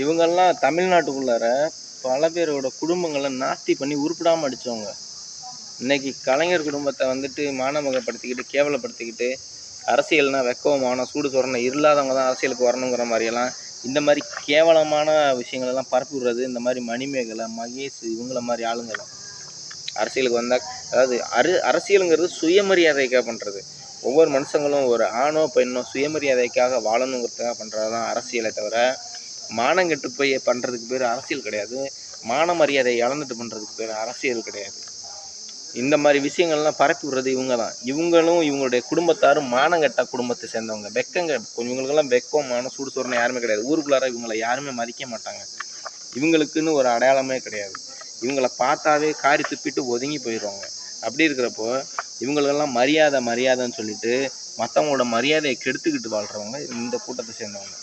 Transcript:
இவங்கெல்லாம் தமிழ்நாட்டுக்குள்ளார பல பேரோட குடும்பங்களை நாஸ்தி பண்ணி உருப்பிடாமல் அடித்தவங்க. இன்னைக்கு கலைஞர் குடும்பத்தை வந்துட்டு மானமகப்படுத்திக்கிட்டு கேவலப்படுத்திக்கிட்டு அரசியல்னா வெக்கம் மானம் சூடு சொரணை இல்லாதவங்க தான் அரசியலுக்கு வரணுங்கிற மாதிரியெல்லாம் இந்த மாதிரி கேவலமான விஷயங்களெல்லாம் பரப்பி விடுறது இந்த மாதிரி மணிமேகலை மகேஷ் இவங்கள மாதிரி ஆளுங்கெல்லாம் அரசியலுக்கு வந்தால் அதாவது அரசியலுங்கிறது சுயமரியாதைக்காக பண்ணுறது. ஒவ்வொரு மனுஷங்களும் ஒரு ஆணோ பெண்ணோ சுயமரியாதைக்காக வாழணுங்கிறதுக்காக பண்ணுறது தான் அரசியலை தவிர மானங்கெட்டு போய் பண்ணுறதுக்கு பேர் அரசியல் கிடையாது. மான மரியாதையை இழந்துட்டு பண்ணுறதுக்கு பேர் அரசியல் கிடையாது. இந்த மாதிரி விஷயங்கள்லாம் பரப்பி விடுறது இவங்க தான். இவங்களும் இவங்களுடைய குடும்பத்தாரும் மானங்கெட்ட குடும்பத்தை சேர்ந்தவங்க. இவங்களுக்கெல்லாம் வெக்கம் மானம் சூடு சொரணை யாருமே கிடையாது. ஊருக்குள்ளார இவங்களை யாருமே மதிக்க மாட்டாங்க. இவங்களுக்குன்னு ஒரு அடையாளமே கிடையாது. இவங்களை பார்த்தாவே காரி துப்பிட்டு ஒதுங்கி போயிடுவாங்க. அப்படி இருக்கிறப்போ இவங்களுக்கெல்லாம் மரியாதைன்னு சொல்லிட்டு மற்றவங்களோட மரியாதையை கெடுத்துக்கிட்டு வாழ்கிறவங்க இந்த கூட்டத்தை சேர்ந்தவங்க.